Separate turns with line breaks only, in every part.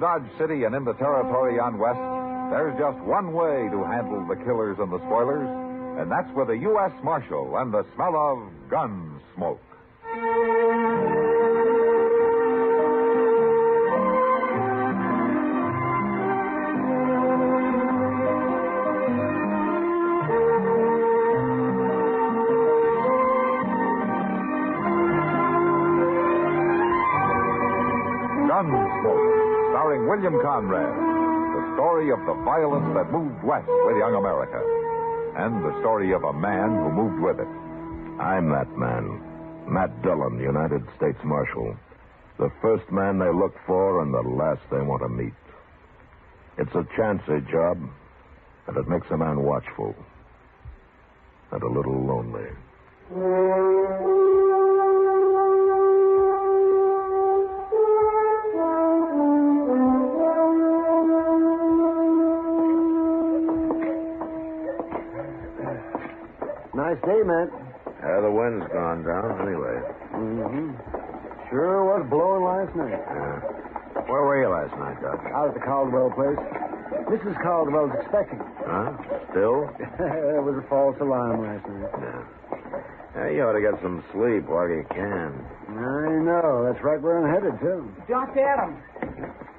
Dodge City and into territory on west, there's just one way to handle the killers and the spoilers, and that's with a U.S. Marshal and the smell of gun smoke. Gunsmoke, starring William Conrad. The story of the violence that moved west with young America. And the story of a man who moved with it.
I'm that man. Matt Dillon, United States Marshal. The first man they look for and the last they want to meet. It's a chancy job, and it makes a man watchful. And a little lonely.
Nice day, Matt.
The wind's gone down anyway.
Mm-hmm. Sure was blowing last night.
Where were you last night, Doc?
Out at the Caldwell place. Mrs. Caldwell's expecting.
Huh? Still?
It was a false alarm last night.
Yeah, you ought to get some sleep while you can.
I know. That's right where I'm headed, too.
Doc Adams.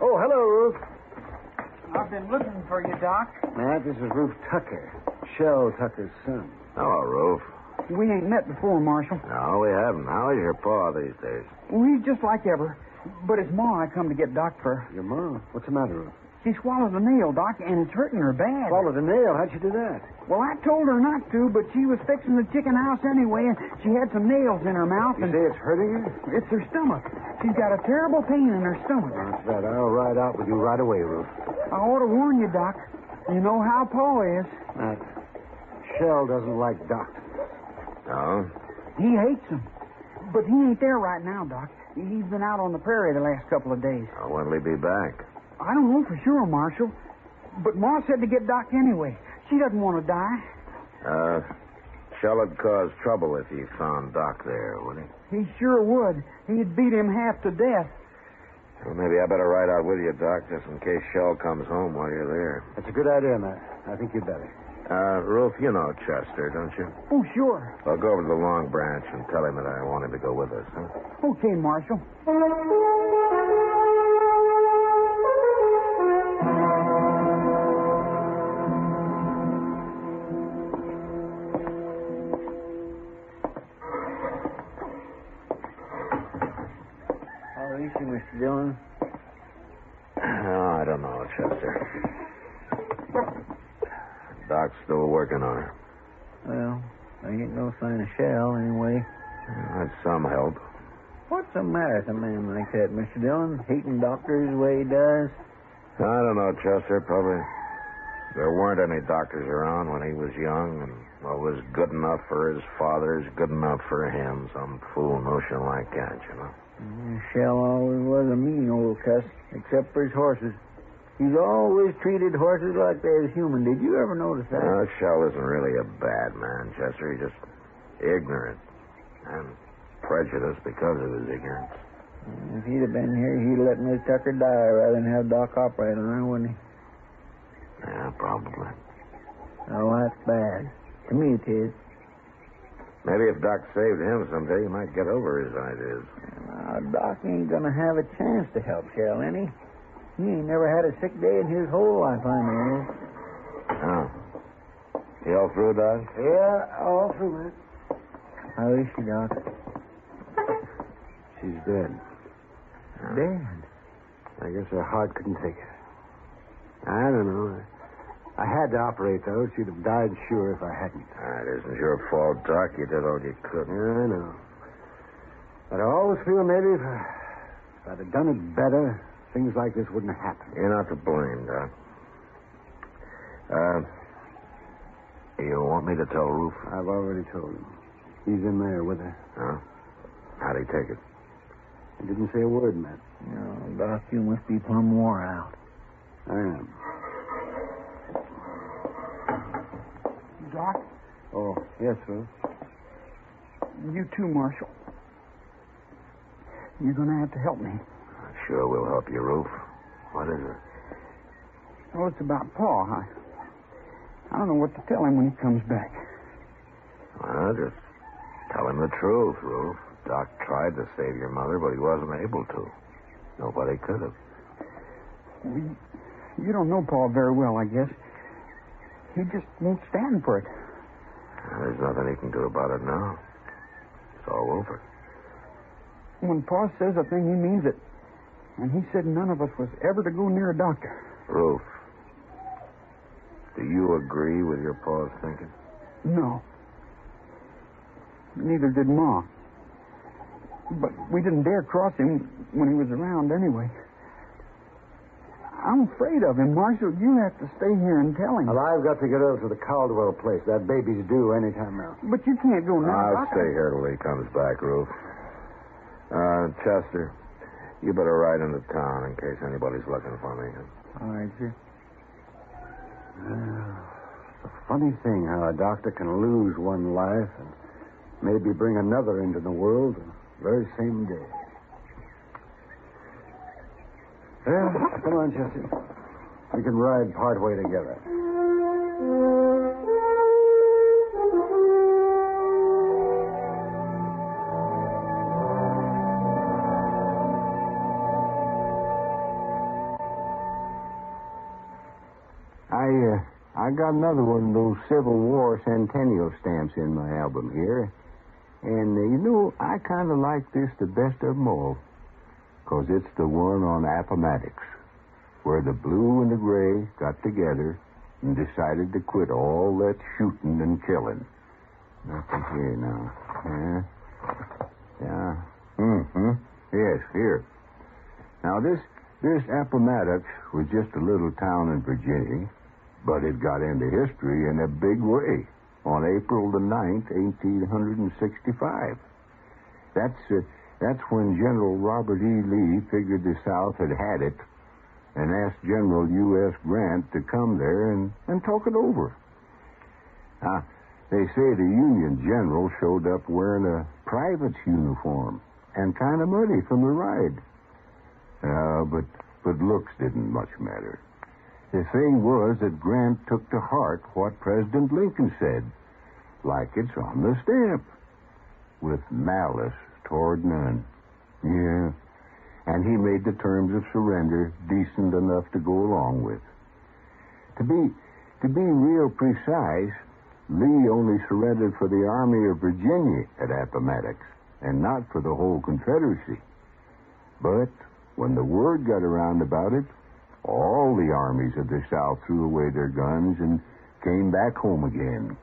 Oh, hello, Ruth.
I've been looking for you, Doc.
Matt, this is Ruth Tucker. Shell Tucker's son.
Hello, Roof.
We ain't met before, Marshal.
No, we haven't. How is your pa these days?
Well, he's just like ever. But it's Ma I come to get Doc for.
Your ma? What's the matter, Ruth?
She swallowed a nail, Doc, and it's hurting her bad.
Swallowed a nail? How'd she do that?
Well, I told her not to, but she was fixing the chicken house anyway, and she had some nails in her mouth.
You say it's hurting her?
It's her stomach. She's got a terrible pain in her stomach.
That's right. I'll ride out with you right away, Ruth.
I ought to warn you, Doc. You know how Pa is.
Matt, Shell doesn't like doctors.
No?
He hates them. But he ain't there right now, Doc. He's been out on the prairie the last couple of days.
When'll he be back?
I don't know for sure, Marshal. But Ma said to get Doc anyway. She doesn't want to die.
Shell'd cause trouble if he found Doc there, would he?
He sure would. He'd beat him half to death.
Well, maybe I better ride out with you, Doc, just in case Shell comes home while you're there.
That's a good idea, Matt. I think you'd better.
Ruth, you know Chester, don't you?
Oh, sure.
I'll go over to the Long Branch and tell him that I want him to go with us, huh?
Okay, Marshal.
How is she, Mr. Dillon?
Oh, I don't know, Chester. Doc's still working on her.
Well, there ain't no sign of Shell anyway.
That's some help.
What's the matter with a man like that, Mr. Dillon? Hating doctors the way he does?
I don't know, Chester. Probably there weren't any doctors around when he was young, and what was good enough for his father is good enough for him. Some fool notion like that, you know.
Shell always was a mean old cuss, except for his horses. He's always treated horses like they're human. Did you ever notice that?
No, Shell isn't really a bad man, Chester. He's just ignorant and prejudiced because of his ignorance.
If he'd have been here, he'd let Miss Tucker die rather than have Doc operate on her, wouldn't he?
Yeah, probably.
Oh, that's bad. To me, it is.
Maybe if Doc saved him someday, he might get over his ideas.
Now, Doc ain't going to have a chance to help Shell, any. He ain't never had a sick day in his whole life, I know.
Oh. You all through, Doc?
Yeah, all through, man. How is she, Doc?
She's dead.
Dead?
I guess her heart couldn't take it. I don't know. I had to operate, though. She'd have died sure if I hadn't.
It isn't your fault, Doc. You did all you could.
Yeah, I know. But I always feel maybe if I'd have done it better, things like this wouldn't have happened.
You're not to blame, Doc. You want me to tell Roof?
I've already told him. He's in there with her.
Huh? How'd he take it?
He didn't say a word, Matt.
No, Doc, you must be plumb wore out.
I am.
Doc?
Oh, yes, sir.
You too, Marshal. You're going to have to help me.
Sure we'll help you, Roof.
What is it?
Oh, it's about Pa. I don't know what to tell him when he comes back.
Well, just tell him the truth, Ruth. Doc tried to save your mother, but he wasn't able to. Nobody could have.
You don't know Pa very well, I guess. He just won't stand for it.
There's nothing he can do about it now. It's all over.
When Pa says a thing, he means it. And he said none of us was ever to go near a doctor.
Ruth, do you agree with your Pa's thinking?
No. Neither did Ma. But we didn't dare cross him when he was around anyway. I'm afraid of him, Marshal. You have to stay here and tell him.
Well, I've got to get over to the Caldwell place. That baby's due any time now.
But you can't go now.
I'll stay here till he comes back, Ruth. Chester, you better ride into town in case anybody's looking for me.
All right, sir.
It's a funny thing how a doctor can lose one life and maybe bring another into the world the very same day. Well, come on, Chester. We can ride partway together.
I got another one of those Civil War centennial stamps in my album here. And, I kind of like this the best of them all. Because it's the one on Appomattox, where the blue and the gray got together and decided to quit all that shooting and killing. Nothing here now. Yeah. Mm-hmm. Yes, here. Now, this Appomattox was just a little town in Virginia, but it got into history in a big way on April the 9th, 1865. That's when General Robert E. Lee figured the South had it and asked General U.S. Grant to come there and talk it over. Now, they say the Union general showed up wearing a private's uniform and kind of muddy from the ride. But looks didn't much matter. The thing was that Grant took to heart what President Lincoln said, like it's on the stamp, with malice toward none. Yeah. And he made the terms of surrender decent enough to go along with. To be real precise, Lee only surrendered for the Army of Virginia at Appomattox, and not for the whole Confederacy. But when the word got around about it, all the armies of the South threw away their guns and came back home again.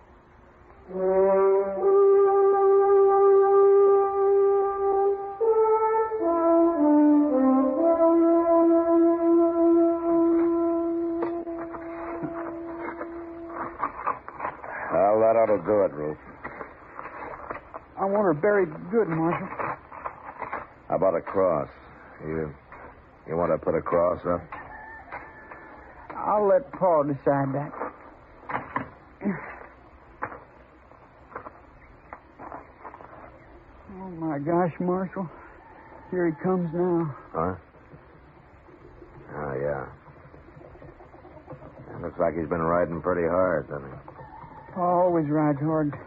Well, that ought to do it, Ruth.
I want her buried good, Marshal.
How about a cross? You want to put a cross up?
I'll let Pa decide that. Oh, my gosh, Marshal. Here he comes now.
Huh? Oh, yeah. It looks like he's been riding pretty hard, doesn't he?
Pa always rides hard,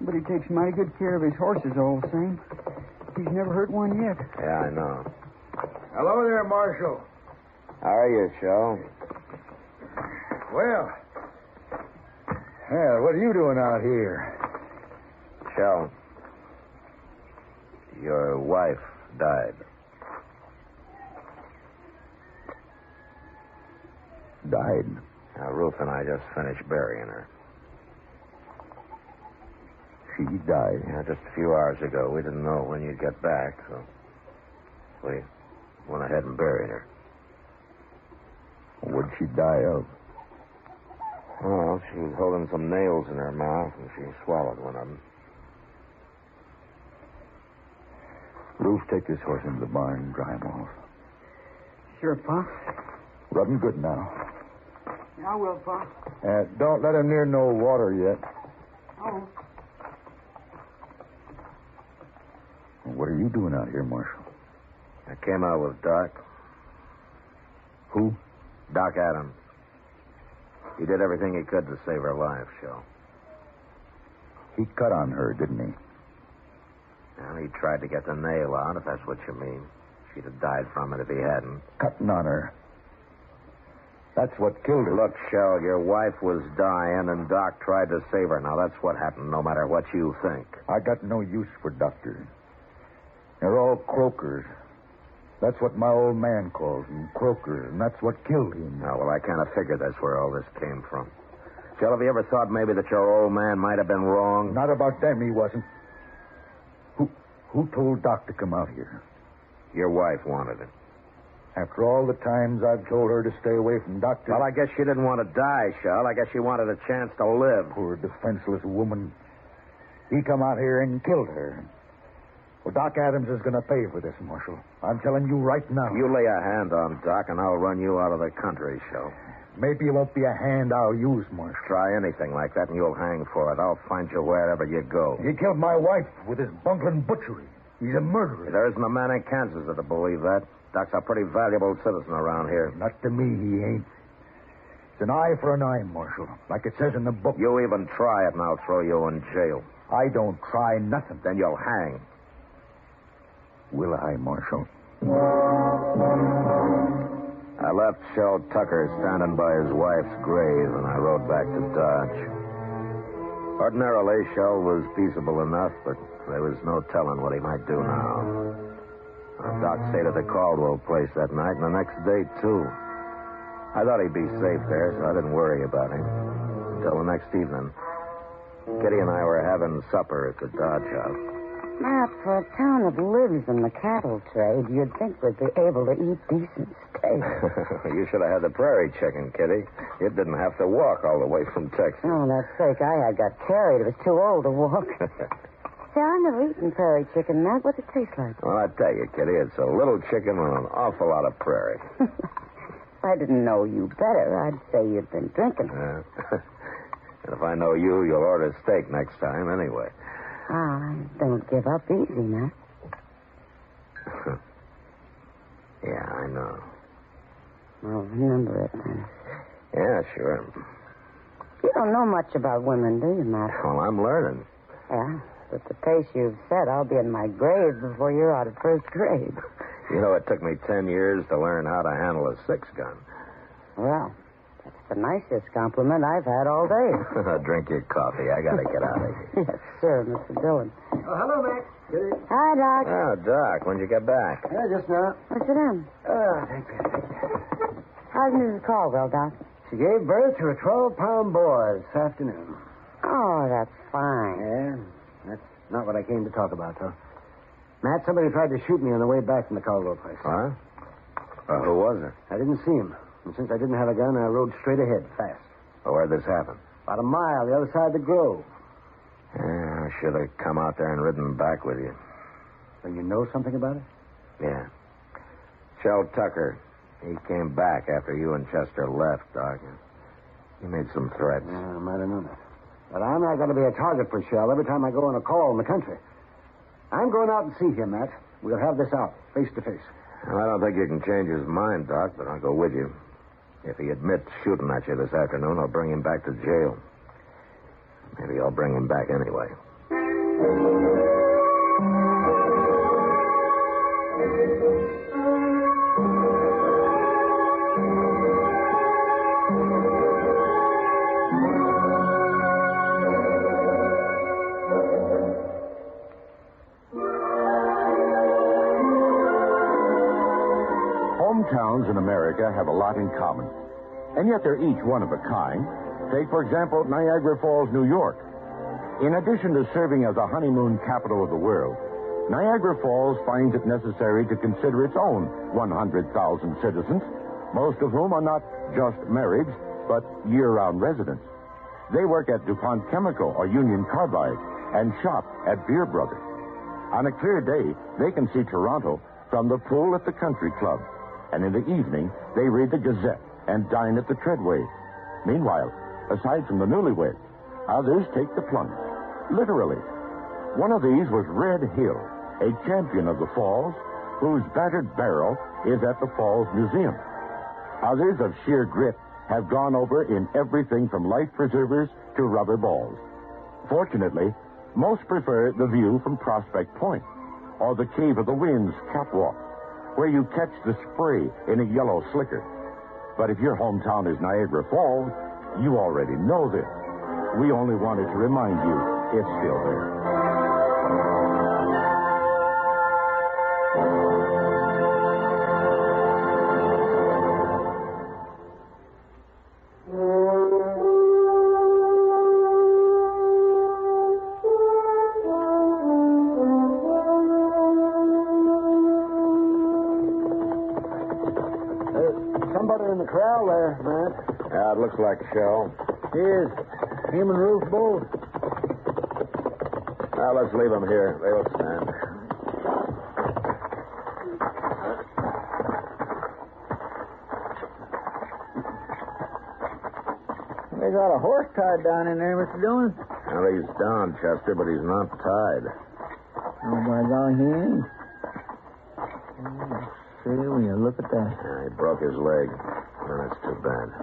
but he takes mighty good care of his horses all the same. He's never hurt one yet.
Yeah, I know.
Hello there, Marshal.
How are you, Shell?
Well, what are you doing out here?
Shell, your wife died.
Died.
Now, Ruth and I just finished burying her.
She died.
Yeah, just a few hours ago. We didn't know when you'd get back, so we went ahead and buried her.
What'd she die of?
Well, she was holding some nails in her mouth, and she swallowed one of them.
Ruth, take this horse into the barn and dry him off.
Sure, Pa.
Rub him good now.
Yeah, I will, Pa.
Don't let him near no water yet.
Oh.
What are you doing out here, Marshal?
I came out with Doc. Who?
Doc Adams. He did everything he could to save her life, Shell.
He cut on her, didn't he?
Well, he tried to get the nail out, if that's what you mean. She'd have died from it if he hadn't.
Cutting on her. That's what killed her.
Look, Shell, your wife was dying, and Doc tried to save her. Now, that's what happened, no matter what you think.
I got no use for doctors. They're all croakers. That's what my old man calls them, croakers, and that's what killed him.
Oh, well, I kind of figured that's where all this came from. Shell, have you ever thought maybe that your old man might have been wrong?
Not about them, he wasn't. Who told Doc to come out here?
Your wife wanted it.
After all the times I've told her to stay away from doctors.
Well, I guess she didn't want to die, Shell. I guess she wanted a chance to live.
Poor defenseless woman. He come out here and killed her. Well, Doc Adams is going to pay for this, Marshal. I'm telling you right now.
You lay a hand on Doc, and I'll run you out of the country, Shell.
Maybe it won't be a hand I'll use, Marshal.
Try anything like that, and you'll hang for it. I'll find you wherever you go.
He killed my wife with his bungling butchery. He's a murderer.
There isn't a man in Kansas that'll believe that. Doc's a pretty valuable citizen around here.
Not to me, he ain't. It's an eye for an eye, Marshal, like it says in the book.
You even try it, and I'll throw you in jail.
I don't try nothing.
Then you'll hang.
Will I, Marshal?
I left Shell Tucker standing by his wife's grave, and I rode back to Dodge. Ordinarily, Shell was peaceable enough, but there was no telling what he might do now. Doc stayed at the Caldwell place that night, and the next day, too. I thought he'd be safe there, so I didn't worry about him. Until the next evening. Kitty and I were having supper at the Dodge house.
Matt, for a town that lives in the cattle trade, you'd think we'd be able to eat decent steak.
You should have had the prairie chicken, Kitty. It didn't have to walk all the way from Texas.
Oh, that steak I had got carried. It was too old to walk. See, I've never eaten prairie chicken, Matt. What's it taste like?
Well, I tell you, Kitty, it's a little chicken with an awful lot of prairie.
If I didn't know you better, I'd say you'd been drinking.
And if I know you, you'll order steak next time anyway.
I don't give up easy, Matt.
Yeah, I know.
Well, remember it, then.
Yeah, sure.
You don't know much about women, do you, Matt?
Well, I'm learning.
Yeah, but the pace you've set, I'll be in my grave before you're out of first grade.
You know, it took me 10 years to learn how to handle a 6-gun.
Well, that's the nicest compliment I've had all day.
Drink your coffee. I got to get out of here.
Yes, sir, Mr. Dillon.
Oh, hello, Mac.
Hi, Doc.
Oh, Doc, when'd you get back?
Yeah, just now.
Sit down.
Thank you.
How's Mrs. Caldwell, Doc?
She gave birth to a 12-pound boy this afternoon.
Oh, that's fine.
Yeah, that's not what I came to talk about, though. Matt, somebody tried to shoot me on the way back from the Caldwell place.
What? Who was it?
I didn't see him. And since I didn't have a gun, I rode straight ahead, fast.
Well, where'd this happen?
About a mile the other side of the grove.
Yeah, I should have come out there and ridden back with you.
So you know something about it?
Yeah. Shell Tucker. He came back after you and Chester left, Doc. He made some threats.
Yeah, I might have known that. But I'm not going to be a target for Shell every time I go on a call in the country. I'm going out and see him, Matt. We'll have this out, face to face.
Well, I don't think you can change his mind, Doc, but I'll go with you. If he admits shooting at you this afternoon, I'll bring him back to jail. Maybe I'll bring him back anyway.
Hometowns in America have a lot in common, and yet they're each one of a kind. Take, for example, Niagara Falls, New York. In addition to serving as a honeymoon capital of the world, Niagara Falls finds it necessary to consider its own 100,000 citizens, most of whom are not just married, but year-round residents. They work at DuPont Chemical or Union Carbide and shop at Beer Brothers. On a clear day, they can see Toronto from the pool at the country club. And in the evening, they read the Gazette and dine at the Treadway. Meanwhile, aside from the newlyweds, others take the plunge. Literally. One of these was Red Hill, a champion of the Falls, whose battered barrel is at the Falls Museum.
Others of sheer grit have gone over in everything from life preservers to rubber balls. Fortunately, most prefer the view from Prospect Point or the Cave of the Winds catwalk, where you catch the spray in a yellow slicker. But if your hometown is Niagara Falls, you already know this. We only wanted to remind you it's still there.
Somebody in the corral there, Matt.
Yeah, it looks like Shell.
Here's him and Ruth both.
Now, let's leave them here. They'll stand.
They got a horse tied down in there, Mr. Dillon.
Well, he's down, Chester, but he's not tied.
Oh, my God, he ain't. See, when you look at that.
Yeah, he broke his leg. Well, that's too bad.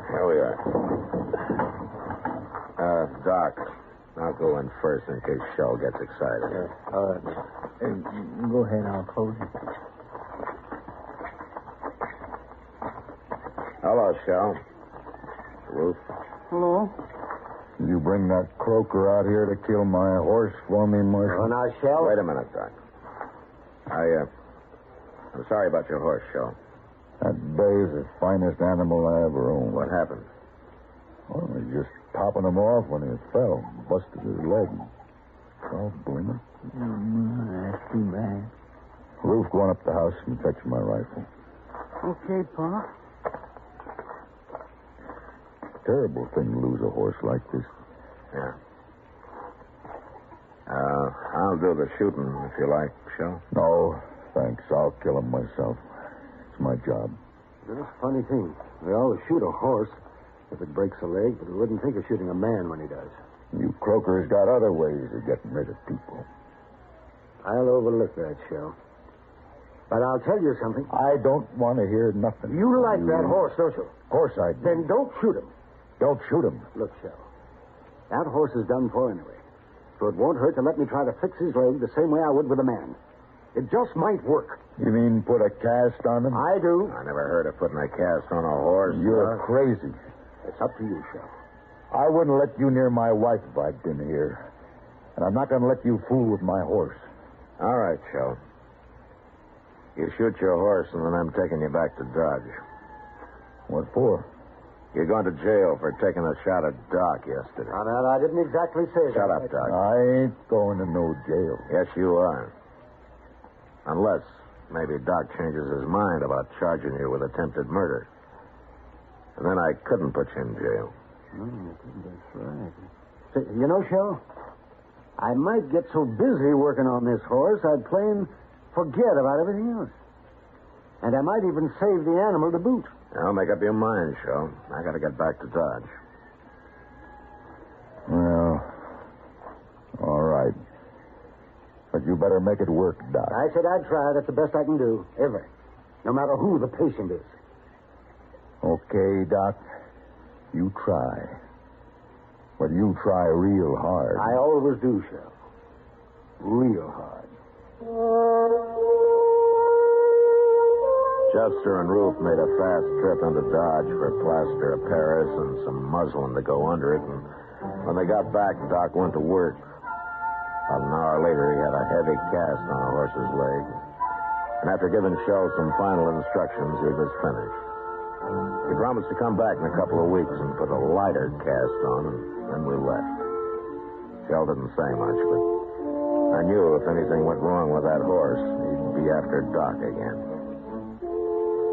Here we are. Doc, I'll go in first in case Shell gets excited.
Go ahead, I'll close it.
Hello, Shell. Ruth.
Hello?
You bring that croaker out here to kill my horse for me, Marshal?
Oh, now, Shell.
Wait a minute, Doc. I'm sorry about your horse, Shell.
That bay is the finest animal I ever owned.
What happened?
Well, I was just topping him off when he fell. Busted his leg. Oh, blimey.
That's too bad.
Ruth, go on up the house and fetch my rifle.
Okay, Pa.
Terrible thing to lose a horse like this.
Yeah. I'll do the shooting if you like, Shell.
No, thanks. I'll kill him myself. It's my job.
That's a funny thing. We always shoot a horse if it breaks a leg, but we wouldn't think of shooting a man when he does.
You croakers got other ways of getting rid of people.
I'll overlook that, Shell. But I'll tell you something.
I don't want to hear nothing.
You like that horse, don't you?
Of course I do.
Then don't shoot him.
Don't shoot him.
Look, Shell. That horse is done for anyway. So it won't hurt to let me try to fix his leg the same way I would with a man. It just might work.
You mean put a cast on him?
I do.
I never heard of putting a cast on a horse.
You're crazy.
It's up to you, Shell.
I wouldn't let you near my wife if I'd been here. And I'm not going to let you fool with my horse.
All right, Shell. You shoot your horse, and then I'm taking you back to Dodge.
What for?
You're going to jail for taking a shot at Doc yesterday.
Now, that I didn't exactly say that.
Shut up, Doc.
I ain't going to no jail.
Yes, you are. Unless maybe Doc changes his mind about charging you with attempted murder. And then I couldn't put you in jail.
That's right. Say, you know, Shell, I might get so busy working on this horse, I'd plain forget about everything else. And I might even save the animal to boot.
Now, make up your mind, Shell. I got to get back to Dodge.
Well, all right. But you better make it work, Doc.
I said I'd try. That's the best I can do, ever. No matter who the patient is.
Okay, Doc. You try. But you try real hard.
I always do, Shell. Real hard.
Chester and Ruth made a fast trip into Dodge for plaster of Paris and some muslin to go under it. And when they got back, Doc went to work. About an hour later, he had a heavy cast on a horse's leg. And after giving Shell some final instructions, he was finished. He promised to come back in a couple of weeks and put a lighter cast on, and then we left. Shell didn't say much, but I knew if anything went wrong with that horse, he'd be after Doc again.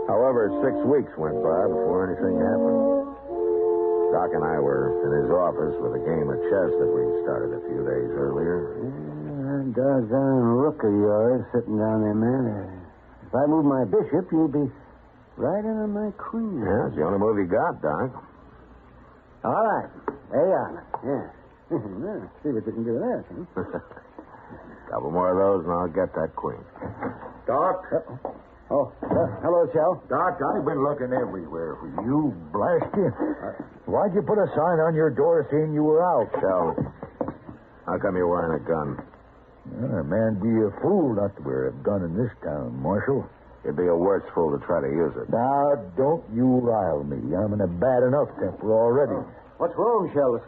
However, 6 weeks went by before anything happened. Doc and I were in his office with a game of chess that we'd started a few days earlier.
That doggone rook of yours sitting down there, man. If I move my bishop, you'll be right in on my queen.
Yeah, it's the only move you got, Doc.
All right. There you are. Yeah. Well, see what you can do with that, huh?
Couple more of those, and I'll get that queen.
Doc. Oh, hello, Shell.
Doc, I've been looking everywhere for you. Blast you. Why'd you put a sign on your door saying you were out?
Shell, how come you're wearing a gun?
A man be a fool not to wear a gun in this town, Marshal.
You'd be a worse fool to try to use it.
Now, don't you rile me. I'm in a bad enough temper already.
What's wrong, Shell?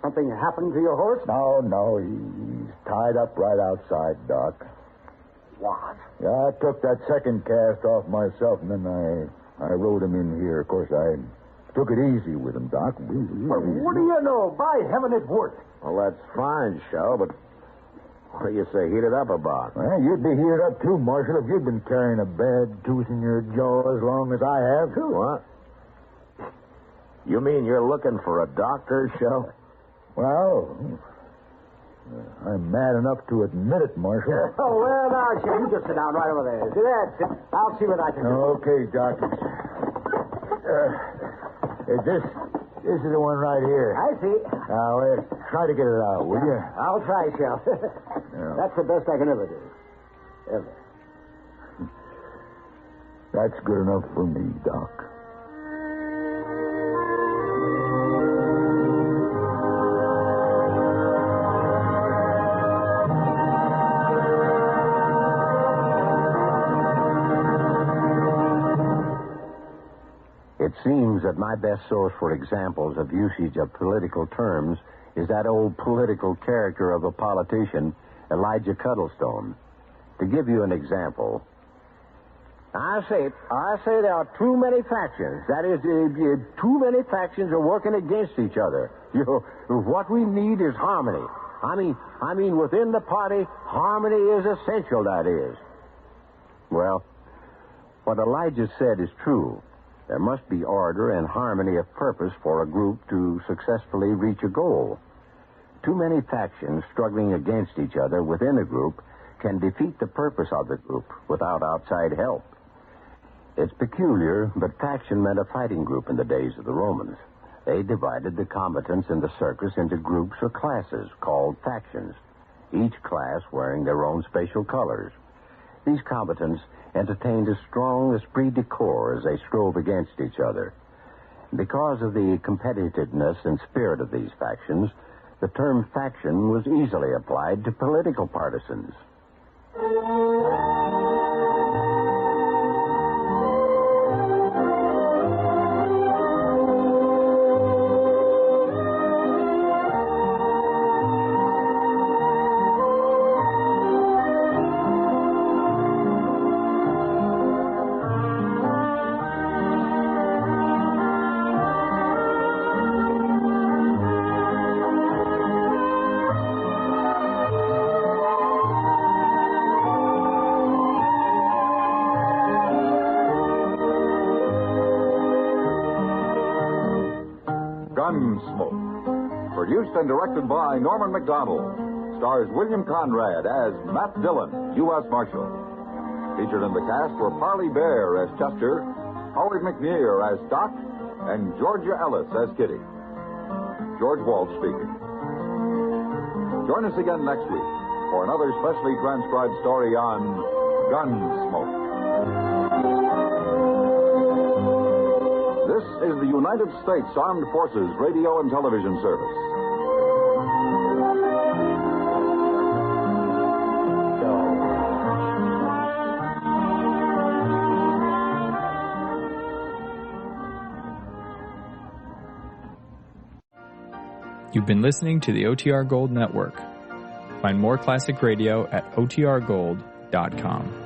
Something happened to your horse?
No, he's tied up right outside, Doc.
What?
Yeah, I took that second cast off myself, and then I rode him in here. Of course, I took it easy with him, Doc.
Well, what do you know? By heaven, it worked.
Well, that's fine, Shell, but what do you say heated up about?
Well, you'd be heated up, too, Marshal, if you'd been carrying a bad tooth in your jaw as long as I have.
What? You mean you're looking for a doctor, Shell?
Well, I'm mad enough to admit it, Marshal.
Oh, well, now, Shell, you just sit down right over there. See that? I'll see what I can do.
Okay, Doc. This is the one right here.
I see.
Now, try to get it out, will you?
I'll try, Shell. That's the best I can ever do. Ever.
That's good enough for me, Doc.
It seems that my best source for examples of usage of political terms is that old political character of a politician, Elijah Cuddlestone. To give you an example, I say there are too many factions. That is, too many factions are working against each other. What we need is harmony. I mean, within the party, harmony is essential, that is. Well, what Elijah said is true. There must be order and harmony of purpose for a group to successfully reach a goal. Too many factions struggling against each other within a group can defeat the purpose of the group without outside help. It's peculiar, but faction meant a fighting group in the days of the Romans. They divided the combatants in the circus into groups or classes called factions, each class wearing their own special colors. These combatants entertained a strong esprit de corps as they strove against each other. Because of the competitiveness and spirit of these factions, the term faction was easily applied to political partisans.
Gunsmoke. Produced and directed by Norman McDonald. Stars William Conrad as Matt Dillon, U.S. Marshal. Featured in the cast were Parley Bear as Chester, Howard McNear as Doc, and Georgia Ellis as Kitty. George Walsh speaking. Join us again next week for another specially transcribed story on Gunsmoke. This is the United States Armed Forces Radio and Television Service.
You've been listening to the OTR Gold Network. Find more classic radio at otrgold.com.